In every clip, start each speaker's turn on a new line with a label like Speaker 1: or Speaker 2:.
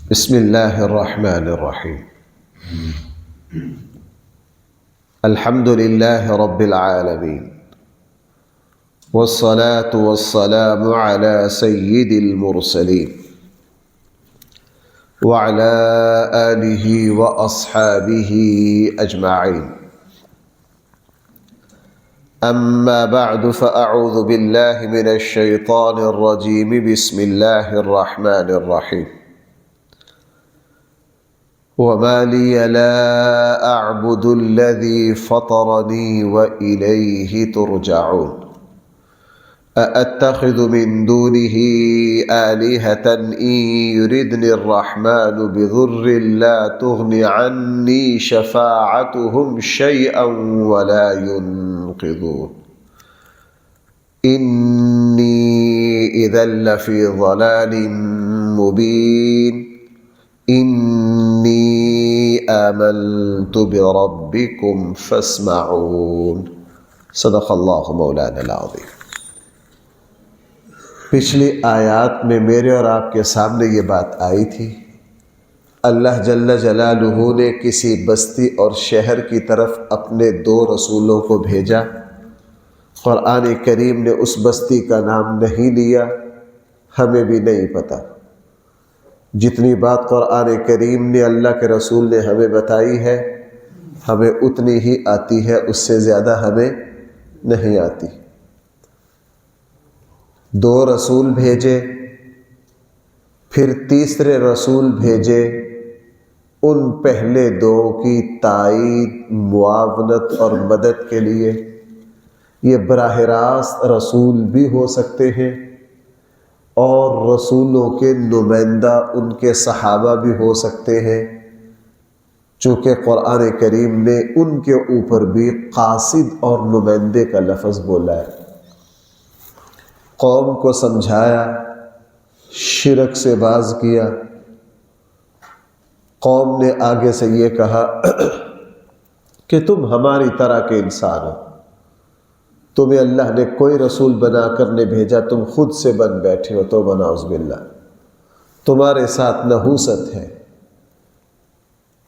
Speaker 1: بسم اللہ الرحمن الرحیم الحمد للہ رب العالمین والصلاة والسلام على سید المرسلین وعلى آلہ واصحابہ اجمعین اما بعد فاعوذ باللہ من الشیطان الرجیم بسم اللہ الرحمن الرحیم وما لي لا أعبد الذي فطرني وإليه ترجعون أأتخذ من دونه آلهة إن يردني الرحمن بضر لا تغن عني شفاعتهم شيئا ولا ينقذون إني إذا لفي ضلال مبين انی آمنت بربکم فاسمعون صدق اللہ مولانا العظیم۔ پچھلی آیات میں میرے اور آپ کے سامنے یہ بات آئی تھی، اللہ جل جلالہ نے کسی بستی اور شہر کی طرف اپنے 2 رسولوں کو بھیجا۔ قرآن کریم نے اس بستی کا نام نہیں لیا، ہمیں بھی نہیں پتہ۔ جتنی بات قرآن کریم نے اللہ کے رسول نے ہمیں بتائی ہے ہمیں اتنی ہی آتی ہے، اس سے زیادہ ہمیں نہیں آتی۔ 2 رسول بھیجے، پھر تیسرے رسول بھیجے، ان پہلے 2 کی تائید، معاونت اور مدد کے لیے۔ یہ براہ راست رسول بھی ہو سکتے ہیں اور رسولوں کے نمائندہ ان کے صحابہ بھی ہو سکتے ہیں، چونکہ قرآن کریم نے ان کے اوپر بھی قاصد اور نمائندے کا لفظ بولا ہے۔ قوم کو سمجھایا، شرک سے باز کیا۔ قوم نے آگے سے یہ کہا کہ تم ہماری طرح کے انسان ہو، تمہیں اللہ نے کوئی رسول بنا کر نہیں بھیجا، تم خود سے بن بیٹھے ہو، توبہ نعوذ باللہ، تمہارے ساتھ نحوست ہے۔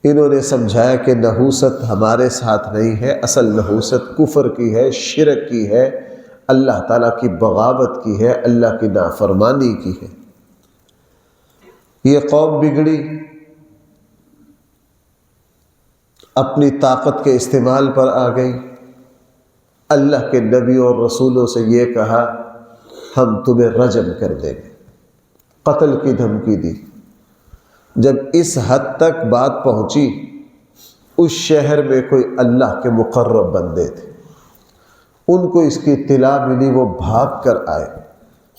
Speaker 1: انہوں نے سمجھایا کہ نحوست ہمارے ساتھ نہیں ہے، اصل نحوست کفر کی ہے، شرک کی ہے، اللہ تعالیٰ کی بغاوت کی ہے، اللہ کی نافرمانی کی ہے۔ یہ قوم بگڑی، اپنی طاقت کے استعمال پر آ گئی۔ اللہ کے نبی اور رسولوں سے یہ کہا ہم تمہیں رجم کر دیں گے، قتل کی دھمکی دی۔ جب اس حد تک بات پہنچی، اس شہر میں کوئی اللہ کے مقرب بندے تھے، ان کو اس کی اطلاع ملی، وہ بھاگ کر آئے۔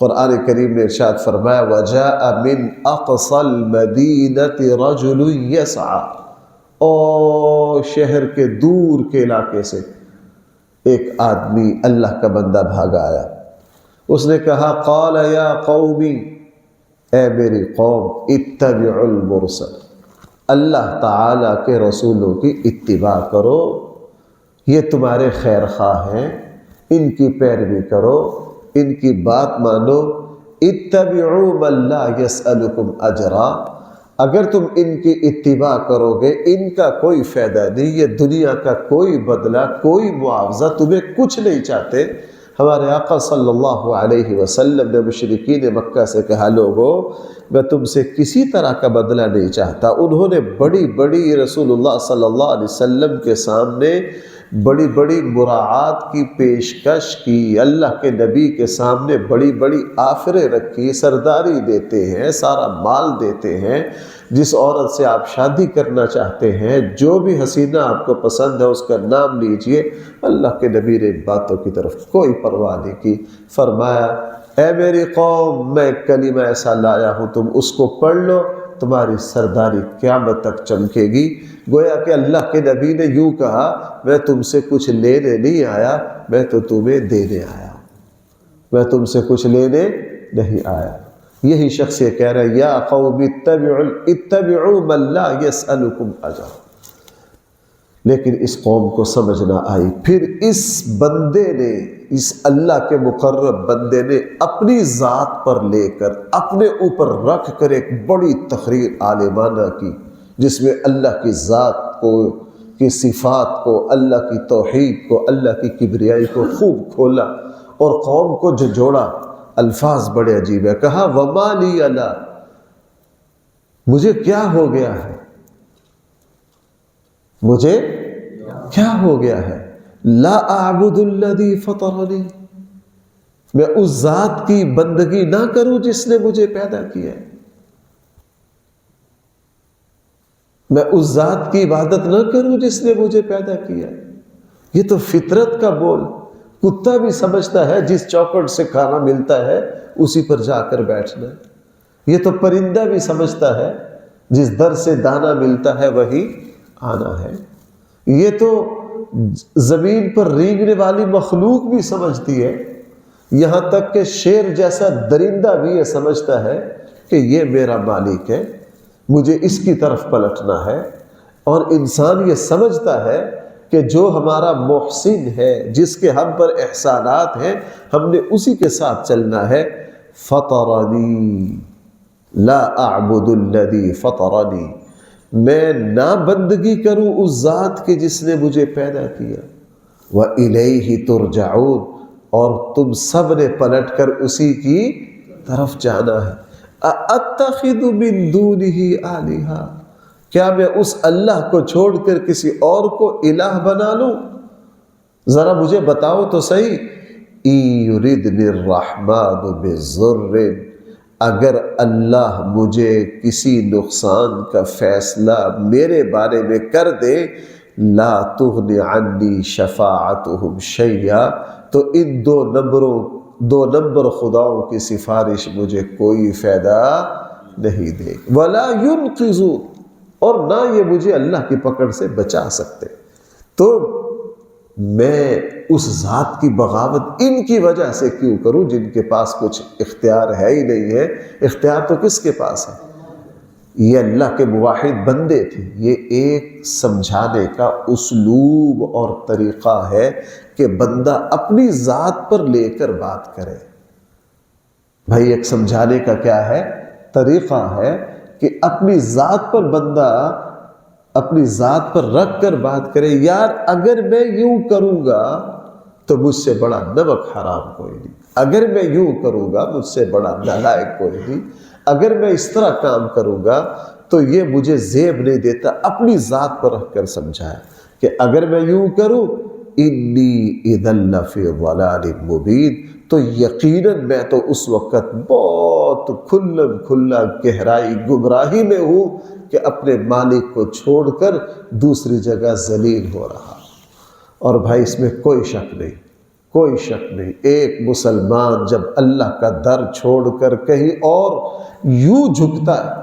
Speaker 1: قرآن کریم نے ارشاد فرمایا وَجَاءَ مِنْ أَقْصَى الْمَدِينَةِ رَجُلٌ يَسْعَى، اور شہر کے دور کے علاقے سے ایک آدمی اللہ کا بندہ بھاگا آیا۔ اس نے کہا قال یا قومی، اے میری قوم، اتبعوا المرسل، اللہ تعالیٰ کے رسولوں کی اتباع کرو، یہ تمہارے خیر خواہ ہیں، ان کی پیروی کرو، ان کی بات مانو۔ اتبعوا من لا يسألكم اجرا، اگر تم ان کی اتباع کرو گے ان کا کوئی فائدہ نہیں، یہ دنیا کا کوئی بدلہ، کوئی معاوضہ، تمہیں کچھ نہیں چاہتے۔ ہمارے آقا صلی اللہ علیہ وسلم نے مشرکین مکہ سے کہا لوگو میں تم سے کسی طرح کا بدلہ نہیں چاہتا۔ انہوں نے بڑی بڑی رسول اللہ صلی اللہ علیہ وسلم کے سامنے بڑی بڑی مراعات کی پیشکش کی، اللہ کے نبی کے سامنے بڑی بڑی آفریں رکھی، سرداری دیتے ہیں، سارا مال دیتے ہیں، جس عورت سے آپ شادی کرنا چاہتے ہیں، جو بھی حسینہ آپ کو پسند ہے اس کا نام لیجئے۔ اللہ کے نبی نے ان باتوں کی طرف کوئی پرواہ نہیں کی۔ فرمایا اے میری قوم، میں کلمہ ایسا لایا ہوں، تم اس کو پڑھ لو، تمہاری سرداری قیامت تک چمکے گی۔ گویا کہ اللہ کے نبی نے یوں کہا میں تم سے کچھ لینے نہیں آیا، میں تو تمہیں دینے آیا ہوں، میں تم سے کچھ لینے نہیں آیا۔ یہی شخص یہ کہہ رہا ہے یا قوم اتبعوا من لا يسألكم اجرا، لیکن اس قوم کو سمجھ نہ آئی۔ پھر اس بندے نے، اس اللہ کے مقرب بندے نے اپنی ذات پر لے کر، اپنے اوپر رکھ کر ایک بڑی تقریر عالمانہ کی، جس میں اللہ کی ذات کو، کی صفات کو، اللہ کی توحید کو، اللہ کی کبریائی کو خوب کھولا اور قوم کو جو جوڑا۔ الفاظ بڑے عجیب ہے، کہا وَمَا لِيَ لَا، مجھے کیا ہو گیا ہے، مجھے کیا ہو گیا ہے، لا اعبد الذی فطرنی، میں اس ذات کی بندگی نہ کروں جس نے مجھے پیدا کیا ہے، میں اس ذات کی عبادت نہ کروں جس نے مجھے پیدا کیا ہے۔ یہ تو فطرت کا بول، کتا بھی سمجھتا ہے جس چوکٹ سے کھانا ملتا ہے اسی پر جا کر بیٹھنا ہے۔ یہ تو پرندہ بھی سمجھتا ہے جس در سے دانا ملتا ہے وہی آنا ہے۔ یہ تو زمین پر رینگنے والی مخلوق بھی سمجھتی ہے، یہاں تک کہ شیر جیسا درندہ بھی یہ سمجھتا ہے کہ یہ میرا مالک ہے، مجھے اس کی طرف پلٹنا ہے۔ اور انسان یہ سمجھتا ہے کہ جو ہمارا محسن ہے، جس کے ہم پر احسانات ہیں، ہم نے اسی کے ساتھ چلنا ہے۔ فطرنی لا اعبد الذی فطرنی، میں نہ بندگی کروں اس ذات کی جس نے مجھے پیدا کیا۔ وَإِلَيْهِ تُرْجَعُونَ، اور تم سب نے پلٹ کر اسی کی طرف جانا ہے۔ أَأَتَّخِذُ مِن دُونِهِ آلِهَةً، کیا میں اس اللہ کو چھوڑ کر کسی اور کو الہ بنا لوں؟ ذرا مجھے بتاؤ تو صحیح۔ إِن يُرِدْنِ الرَّحْمَنُ بِضُرٍّ، اگر اللہ مجھے کسی نقصان کا فیصلہ میرے بارے میں کر دے، لا تغنی عنی شفاعتہم شیئا، تو ان دو نمبر خداؤں کی سفارش مجھے کوئی فائدہ نہیں دے، ولا ینقذون، اور نہ یہ مجھے اللہ کی پکڑ سے بچا سکتے۔ تو میں اس ذات کی بغاوت ان کی وجہ سے کیوں کروں جن کے پاس کچھ اختیار ہے ہی نہیں ہے؟ اختیار تو کس کے پاس ہے؟ یہ اللہ کے موحد بندے تھے۔ یہ ایک سمجھانے کا اسلوب اور طریقہ ہے کہ بندہ اپنی ذات پر لے کر بات کرے۔ بھائی ایک سمجھانے کا کیا ہے؟ طریقہ ہے کہ اپنی ذات پر بندہ اپنی ذات پر رکھ کر بات کرے۔ یار اگر میں یوں کروں گا تو مجھ سے بڑا نمک حرام کوئی نہیں، اگر میں یوں کروں گا مجھ سے بڑا نالائق کوئی نہیں، اگر میں اس طرح کام کروں گا تو یہ مجھے زیب نہیں دیتا۔ اپنی ذات پر رکھ کر سمجھایا کہ اگر میں یوں کروں انی اذا لفی ضلال مبین، تو یقیناً میں تو اس وقت بہت کھلم کھلا گہرائی گمراہی میں ہوں کہ اپنے مالک کو چھوڑ کر دوسری جگہ ذلیل ہو رہا۔ اور بھائی اس میں کوئی شک نہیں، کوئی شک نہیں، ایک مسلمان جب اللہ کا در چھوڑ کر کہیں اور یوں جھکتا ہے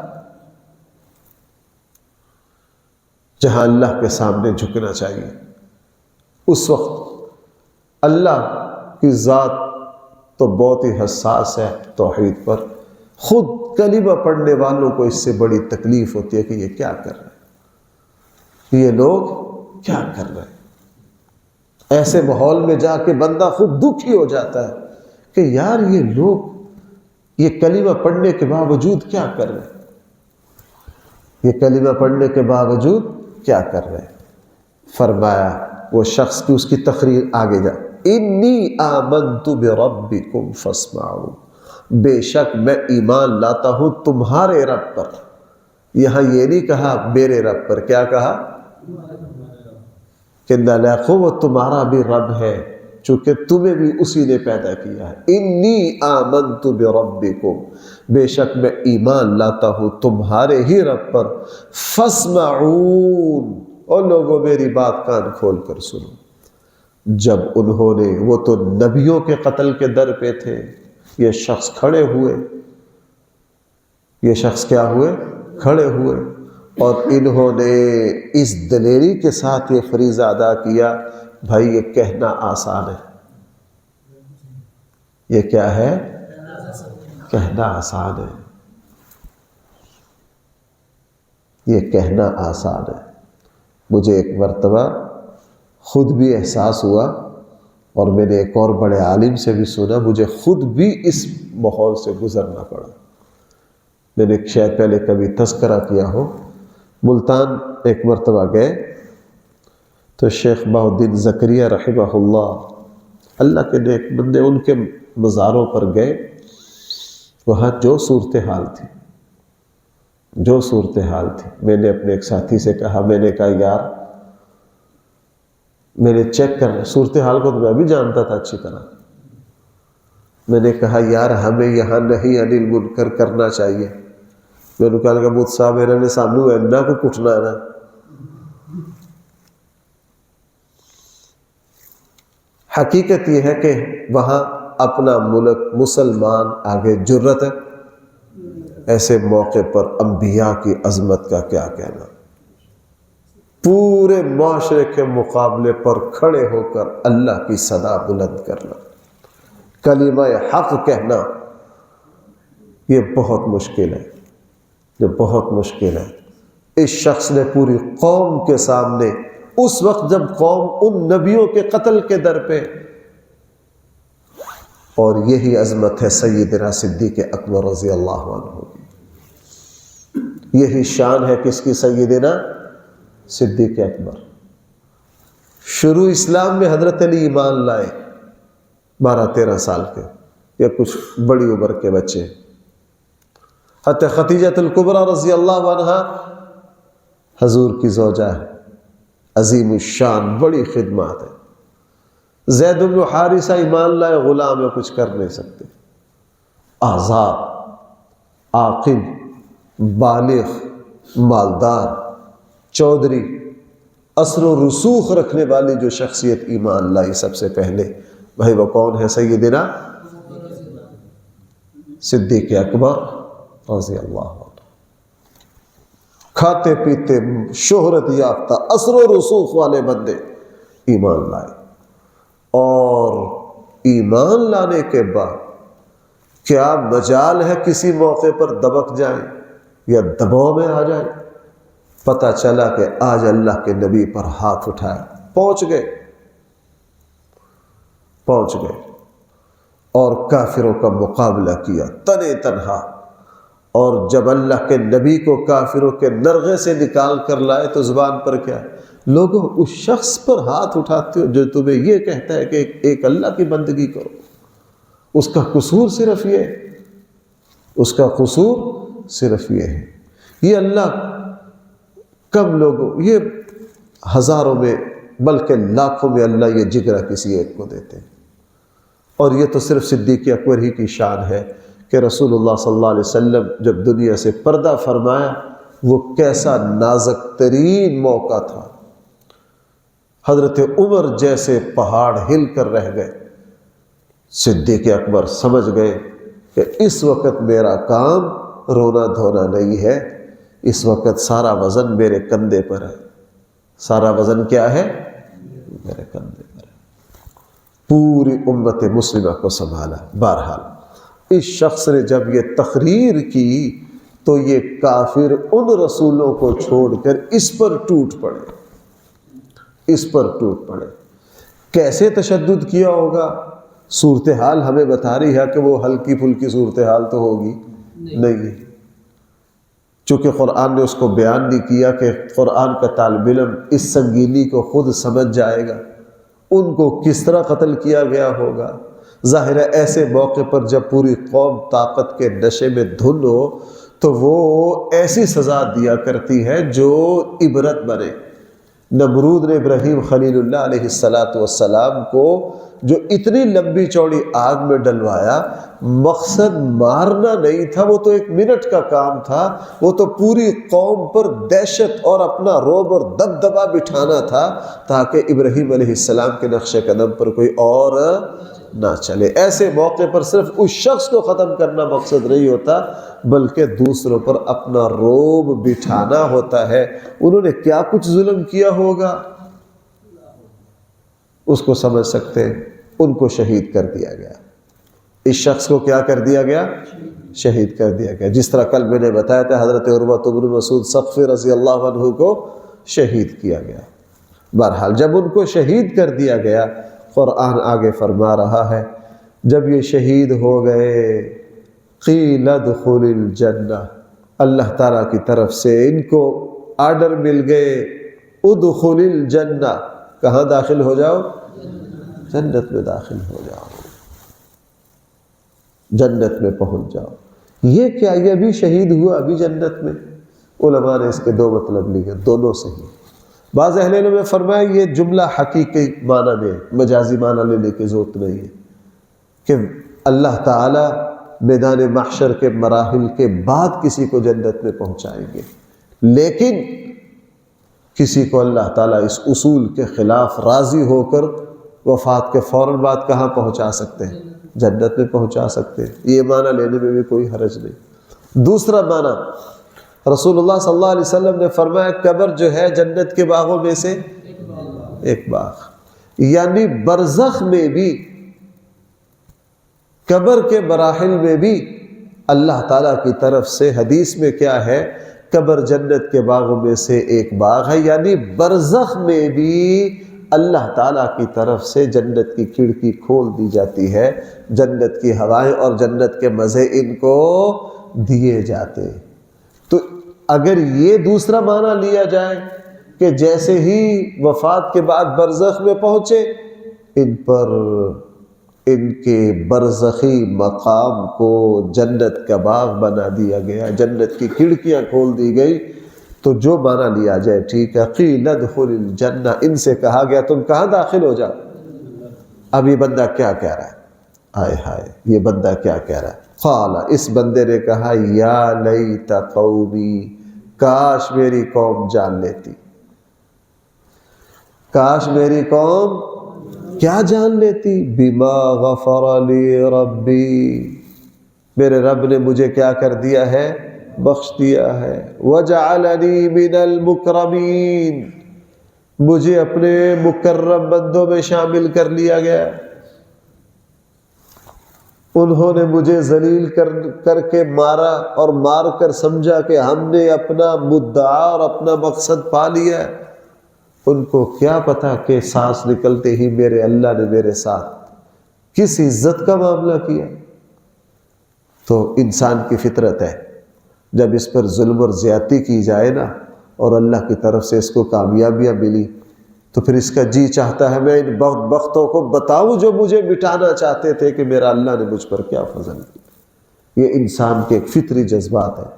Speaker 1: جہاں اللہ کے سامنے جھکنا چاہیے، اس وقت اللہ کی ذات تو بہت ہی حساس ہے توحید پر۔ خود کلمہ پڑھنے والوں کو اس سے بڑی تکلیف ہوتی ہے کہ یہ کیا کر رہے ہیں، یہ لوگ کیا کر رہے ہیں۔ ایسے ماحول میں جا کے بندہ خود دکھی ہو جاتا ہے کہ یار یہ لوگ یہ کلمہ پڑھنے کے باوجود کیا کر رہے ہیں، یہ کلمہ پڑھنے کے باوجود کیا کر رہے ہیں۔ فرمایا وہ شخص کی اس کی تقریر آگے جا، انی آمنت بربکم فاسمعون، بے شک میں ایمان لاتا ہوں تمہارے رب پر۔ یہاں یہ نہیں کہا میرے رب پر، کیا کہا کہ نالاقو وہ تمہارا بھی رب ہے، چونکہ تمہیں بھی اسی نے پیدا کیا ہے۔ انی آمنت بربکم، بے شک میں ایمان لاتا ہوں تمہارے ہی رب پر، فاسمعون، اور لوگوں میری بات کان کھول کر سنو۔ جب انہوں نے، وہ تو نبیوں کے قتل کے در پہ تھے، یہ شخص کھڑے ہوئے، یہ شخص کیا ہوئے؟ کھڑے ہوئے، اور انہوں نے اس دلیری کے ساتھ یہ فریضہ ادا کیا۔ بھائی یہ کہنا آسان ہے، یہ کیا ہے؟ کہنا آسان ہے، یہ کہنا آسان ہے، مجھے ایک مرتبہ خود بھی احساس ہوا اور میں نے ایک اور بڑے عالم سے بھی سنا، مجھے خود بھی اس ماحول سے گزرنا پڑا۔ میں نے شاید پہلے کبھی تذکرہ کیا ہو، ملتان ایک مرتبہ گئے تو شیخ بہاء الدین زکریا رحمہ اللہ کے نیک بندے، ان کے مزاروں پر گئے۔ وہاں جو صورتحال تھی میں نے اپنے ایک ساتھی سے کہا، میں نے کہا یار میں نے چیک کرنا، صورتحال کو تو میں بھی جانتا تھا اچھی طرح، میں نے کہا یار ہمیں یہاں نہیں عن المنکر کرنا چاہیے۔ میں نے کہا مجھ صاحب میرے نے سامنے اینا کو کٹنا ہے نا۔ حقیقت یہ ہے کہ وہاں اپنا ملک مسلمان آگے جرت ہے، ایسے موقع پر انبیاء کی عظمت کا کیا کہنا، پورے معاشرے کے مقابلے پر کھڑے ہو کر اللہ کی صدا بلند کرنا، کلمہ حق کہنا، یہ بہت مشکل ہے، اس شخص نے پوری قوم کے سامنے، اس وقت جب قوم ان نبیوں کے قتل کے در پہ، اور یہی عظمت ہے سیدنا صدیق اکبر رضی اللہ عنہ کی، یہی شان ہے کس کی؟ سیدنا صدیق اکبر۔ شروع اسلام میں حضرت علی ایمان لائے 12-13 سال کے یا کچھ بڑی عمر کے بچے۔ حضرت خدیجہ الکبریٰ رضی اللہ عنہا حضور کی زوجہ ہے، عظیم الشان، بڑی خدمات ہے۔ زید بن حارثہ ایمان لائے، غلام ہے، کچھ کر نہیں سکتے، آزاد، عاقل، بالغ، مالدار، چودھری، اثر و رسوخ رکھنے والی جو شخصیت ایمان لائی سب سے پہلے، بھائی وہ کون ہے؟ سیدنا صدیق اکبر رضی اللہ عنہ۔ کھاتے پیتے شہرت یافتہ اثر و رسوخ والے بندے ایمان لائے، اور ایمان لانے کے بعد کیا مجال ہے کسی موقع پر دبک جائیں یا دباؤ میں آ جائیں؟ پتہ چلا کہ آج اللہ کے نبی پر ہاتھ اٹھایا، پہنچ گئے اور کافروں کا مقابلہ کیا تنے تنہا۔ اور جب اللہ کے نبی کو کافروں کے نرغے سے نکال کر لائے تو زبان پر کیا؟ لوگوں اس شخص پر ہاتھ اٹھاتے ہو جو تمہیں یہ کہتا ہے کہ ایک اللہ کی بندگی کرو، اس کا قصور صرف یہ ہے۔ یہ اللہ کم لوگوں، یہ ہزاروں میں بلکہ لاکھوں میں اللہ یہ جگرہ کسی ایک کو دیتے ہیں۔ اور یہ تو صرف صدیق اکبر ہی کی شان ہے کہ رسول اللہ صلی اللہ علیہ وسلم جب دنیا سے پردہ فرمایا، وہ کیسا نازک ترین موقع تھا۔ حضرت عمر جیسے پہاڑ ہل کر رہ گئے، صدیق اکبر سمجھ گئے کہ اس وقت میرا کام رونا دھونا نہیں ہے، اس وقت سارا وزن میرے کندھے پر ہے۔ سارا وزن کیا ہے؟ میرے کندھے پر ہے۔ پوری امت مسلمہ کو سنبھالا۔ بہرحال اس شخص نے جب یہ تقریر کی تو یہ کافر ان رسولوں کو چھوڑ کر اس پر ٹوٹ پڑے۔ کیسے تشدد کیا ہوگا؟ صورتحال ہمیں بتا رہی ہے کہ وہ ہلکی پھلکی صورتحال تو ہوگی نہیں، چونکہ قرآن نے اس کو بیان نہیں کیا کہ قرآن کا طالب علم اس سنگینی کو خود سمجھ جائے گا، ان کو کس طرح قتل کیا گیا ہوگا۔ ظاہر ہے ایسے موقع پر جب پوری قوم طاقت کے نشے میں دھن ہو تو وہ ایسی سزا دیا کرتی ہے جو عبرت بنے۔ نمرود نے ابراہیم خلیل اللہ علیہ السلام کو جو اتنی لمبی چوڑی آگ میں ڈلوایا، مقصد مارنا نہیں تھا، وہ تو 1 منٹ کا کام تھا، وہ تو پوری قوم پر دہشت اور اپنا رعب اور دبدبا بٹھانا تھا تاکہ ابراہیم علیہ السلام کے نقش قدم پر کوئی اور نہ چلے۔ ایسے موقع پر صرف اس شخص کو ختم کرنا مقصد نہیں ہوتا بلکہ دوسروں پر اپنا رعب بٹھانا ہوتا ہے۔ انہوں نے کیا کچھ ظلم کیا ہوگا اس کو سمجھ سکتے ہیں۔ ان کو شہید کر دیا گیا، اس شخص کو کیا کر دیا گیا؟ شہید کر دیا گیا۔ جس طرح کل میں نے بتایا تھا حضرت عروہ بن مسعود ثقفی رضی اللہ عنہ کو شہید کیا گیا۔ بہرحال جب ان کو شہید کر دیا گیا، قرآن آگے فرما رہا ہے جب یہ شہید ہو گئے قیل ادخل الجنہ، اللہ تعالیٰ کی طرف سے ان کو آرڈر مل گئے ادخل الجنہ، کہاں داخل ہو جاؤ؟ جنت میں داخل ہو جاؤ، جنت میں پہنچ جاؤ۔ یہ کیا، یہ ابھی شہید ہوا ابھی جنت میں؟ علماء نے اس کے دو مطلب لیے، دونوں صحیح۔ بعض اہل علم نے فرمایا یہ جملہ حقیقی معنی میں، مجازی معنی لینے کی ضرورت نہیں ہے، کہ اللہ تعالیٰ میدان محشر کے مراحل کے بعد کسی کو جنت میں پہنچائیں گے، لیکن کسی کو اللہ تعالیٰ اس اصول کے خلاف راضی ہو کر وفات کے فوراً بعد کہاں پہنچا سکتے ہیں؟ جنت میں پہنچا سکتے ہیں۔ یہ معنی لینے میں بھی کوئی حرج نہیں۔ دوسرا معنی، رسول اللہ صلی اللہ علیہ وسلم نے فرمایا قبر جو ہے جنت کے باغوں میں سے ایک باغ، یعنی برزخ میں بھی، قبر کے مراحل میں بھی اللہ تعالیٰ کی طرف سے حدیث میں کیا ہے، قبر جنت کے باغوں میں سے ایک باغ ہے، یعنی برزخ میں بھی اللہ تعالیٰ کی طرف سے جنت کی کھڑکی کھول دی جاتی ہے، جنت کی ہوائیں اور جنت کے مزے ان کو دیے جاتے ہیں۔ تو اگر یہ دوسرا معنی لیا جائے کہ جیسے ہی وفات کے بعد برزخ میں پہنچے، ان پر ان کے برزخی مقام کو جنت کا باغ بنا دیا گیا، جنت کی کھڑکیاں کھول دی گئی، تو جو معنی لیا جائے ٹھیک ہے۔ قیل ادخل الجنہ، ان سے کہا گیا تم کہاں داخل ہو جاؤ۔ اب یہ بندہ کیا کہہ رہا ہے؟ آئے ہائے، یہ بندہ کیا کہہ رہا ہے؟ قال، اس بندے نے کہا یا لیت قومی، کاش میری قوم جان لیتی، کاش میری قوم کیا جان لیتی، بما غفر لی ربی، میرے رب نے مجھے کیا کر دیا ہے؟ بخش دیا ہے، وجعلنی من المکرمین، مجھے اپنے مکرم بندوں میں شامل کر لیا گیا۔ انہوں نے مجھے ذلیل کر کے مارا، اور مار کر سمجھا کہ ہم نے اپنا مدعا اور اپنا مقصد پا لیا ہے۔ ان کو کیا پتا کہ سانس نکلتے ہی میرے اللہ نے میرے ساتھ کس عزت کا معاملہ کیا۔ تو انسان کی فطرت ہے، جب اس پر ظلم اور زیادتی کی جائے نا، اور اللہ کی طرف سے اس کو کامیابیاں ملی، تو پھر اس کا جی چاہتا ہے میں ان بدبختوں کو بتاؤں جو مجھے مٹانا چاہتے تھے کہ میرا اللہ نے مجھ پر کیا فضل کیا۔ یہ انسان کے ایک فطری جذبات ہے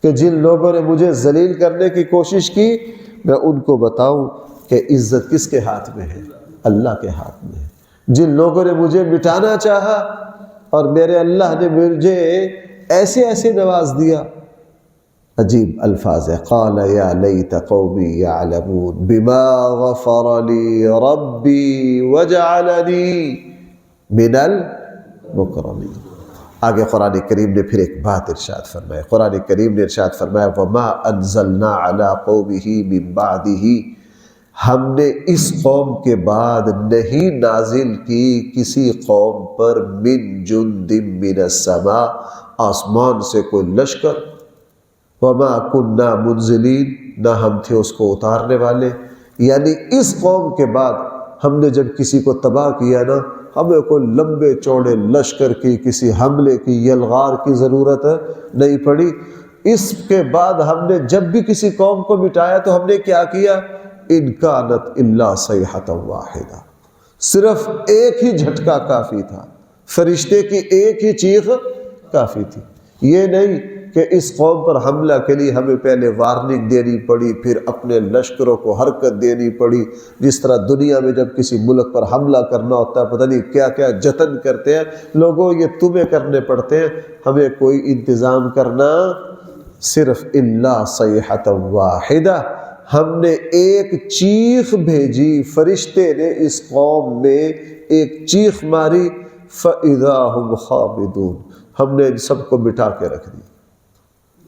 Speaker 1: کہ جن لوگوں نے مجھے ذلیل کرنے کی کوشش کی، میں ان کو بتاؤں کہ عزت کس کے ہاتھ میں ہے؟ اللہ کے ہاتھ میں ہے۔ جن لوگوں نے مجھے مٹانا چاہا اور میرے اللہ نے مجھے ایسے ایسے نواز دیا۔ عجیب الفاظ ہے، قال یا لیت قومی یعلمون بما غفر لی ربی وجعلنی من المکرمین۔ آگے قرآن کریم نے پھر ایک بات ارشاد فرمایا، قرآن کریم نے ارشاد فرمایا وما انزلنا علی قومہ من بعدہ، ہم نے اس قوم کے بعد نہیں نازل کی کسی قوم پر من جند من السماء، آسمان سے کوئی لشکر، وما کننا منزلین، نہ ہم تھے اس کو اتارنے والے۔ یعنی اس قوم کے بعد ہم نے جب کسی کو تباہ کیا نا، ہمیں کوئی لمبے چوڑے لشکر کی، کسی حملے کی، یلغار کی ضرورت نہیں پڑی۔ اس کے بعد ہم نے جب بھی کسی قوم کو مٹایا تو ہم نے کیا کیا؟ ان کانت الا صیحۃ واحدہ، صرف ایک ہی جھٹکا کافی تھا، فرشتے کی ایک ہی چیخ کافی تھی۔ یہ نہیں کہ اس قوم پر حملہ کے لیے ہمیں پہلے وارننگ دینی پڑی، پھر اپنے لشکروں کو حرکت دینی پڑی۔ جس طرح دنیا میں جب کسی ملک پر حملہ کرنا ہوتا ہے، پتہ نہیں کیا کیا جتن کرتے ہیں لوگوں، یہ تمہیں کرنے پڑتے ہیں، ہمیں کوئی انتظام کرنا، صرف الا صیحۃ واحدہ، ہم نے ایک چیخ بھیجی، فرشتے نے اس قوم میں ایک چیخ ماری، فَإِذَا هُمْ خَامِدُونَ، ہم نے ان سب کو مٹا کے رکھ دیا،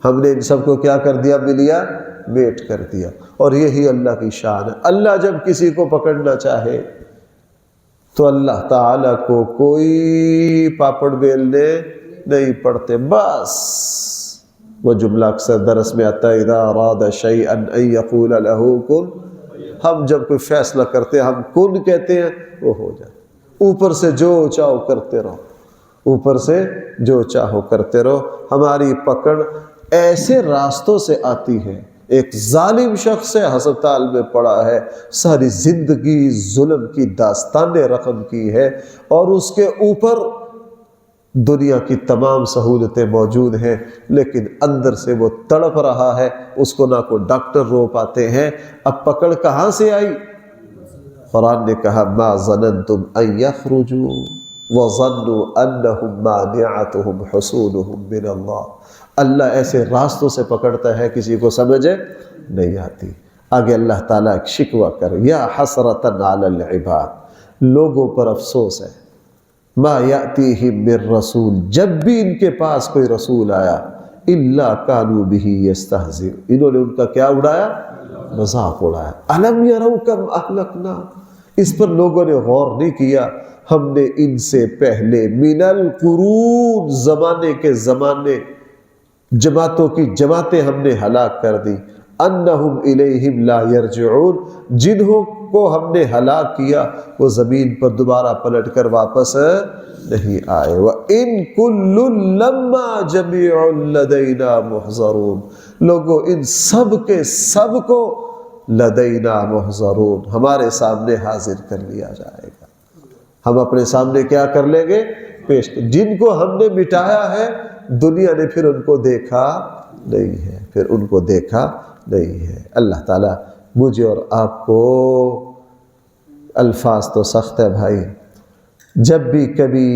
Speaker 1: ہم نے ان سب کو کیا کر دیا؟ ملیا میٹ کر دیا۔ اور یہی اللہ کی شان ہے، اللہ جب کسی کو پکڑنا چاہے تو اللہ تعالیٰ کو کوئی پاپڑ بیلنے نہیں پڑتے، بس وہ جملہ اکثر درس میں آتا ہے اذا اراد شیئا ان یقول له کن، ہم جب کوئی فیصلہ کرتے ہیں ہم کن کہتے ہیں وہ ہو جاتا، اوپر سے جو چاہو کرتے رہو، اوپر سے جو چاہو کرتے رہو۔ ہماری پکڑ ایسے راستوں سے آتی ہے، ایک ظالم شخص ہے، ہسپتال میں پڑا ہے، ساری زندگی ظلم کی داستانیں رقم کی ہے، اور اس کے اوپر دنیا کی تمام سہولتیں موجود ہیں، لیکن اندر سے وہ تڑپ رہا ہے، اس کو نہ کوئی ڈاکٹر رو پاتے ہیں۔ اب پکڑ کہاں سے آئی؟ قرآن نے کہا ما ظننتم ان یخرجوا وظنوا انہم مانعتہم حصولہم من اللہ، اللہ ایسے راستوں سے پکڑتا ہے کسی کو سمجھ نہیں آتی۔ آگے اللہ تعالیٰ ایک شکوہ کر، یا حسرۃ علی العباد، لوگوں پر افسوس ہے، ما یأتیہم من رسول، جب بھی ان کے پاس کوئی رسول آیا، الا کانوا بہ یستہزئون، انہوں نے ان کا کیا اڑایا؟ مذاق اڑایا۔ الم یروا کم اہلکنا، اس پر لوگوں نے غور نہیں کیا، ہم نے ان سے پہلے من القرون، زمانے کے زمانے، جماعتوں کی جماعتیں ہم نے ہلاک کر دی، انہم الیہم لا یرجعون، جنہوں کو ہم نے ہلاک کیا وہ زمین پر دوبارہ پلٹ کر واپس نہیں آئے۔ وَإِن كُلٌّ لَمَّا جَمِيعٌ لَدَيْنَا مُحْضَرُونَ، لوگوں ان سب کے سب کو لدینا محضرون، ہمارے سامنے حاضر کر لیا جائے گا، ہم اپنے سامنے کیا کر لیں گے؟ پیش۔ جن کو ہم نے مٹایا ہے دنیا نے پھر ان کو دیکھا نہیں ہے، پھر ان کو دیکھا نہیں ہے۔ اللہ تعالیٰ مجھے اور آپ کو، الفاظ تو سخت ہے بھائی، جب بھی کبھی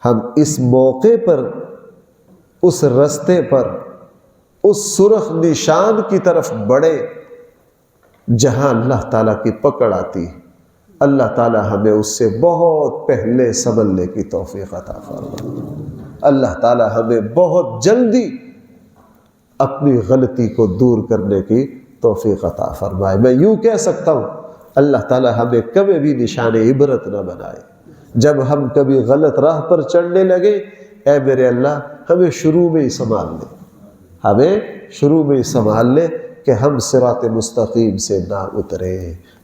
Speaker 1: ہم اس موقع پر، اس رستے پر، اس سرخ نشان کی طرف بڑھے جہاں اللہ تعالیٰ کی پکڑ آتی ہے، اللہ تعالیٰ ہمیں اس سے بہت پہلے سنبھلنے کی توفیق عطا فرمائے۔ اللہ تعالیٰ ہمیں بہت جلدی اپنی غلطی کو دور کرنے کی توفیق عطا فرمائے۔ میں یوں کہہ سکتا ہوں اللہ تعالیٰ ہمیں کبھی بھی نشان عبرت نہ بنائے۔ جب ہم کبھی غلط راہ پر چڑھنے لگے، اے میرے اللہ ہمیں شروع میں ہی سنبھال لے، ہمیں شروع میں ہی سنبھال لے کہ ہم صراط مستقیم سے نہ اترے۔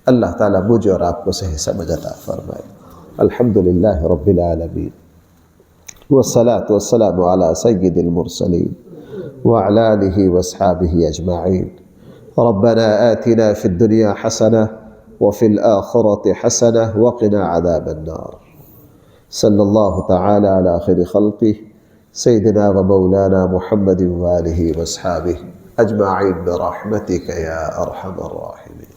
Speaker 1: اللہ تعالیٰ مجھے اور آپ کو صحیح سمجھ عطا فرمائے۔ الحمدللہ رب العالمین، والصلاة والسلام علی سید المرسلین وعلی آلہ واصحابہ اجمعین۔ ربنا آتنا فی الدنیا حسنہ وفی الآخرة حسنہ وقنا عذاب النار۔ صلی اللہ تعالی علی خیر خلقہ سیدنا و مولانا محمد وآلہ واصحابہ اجمعین برحمتک یا ارحم الراحمین۔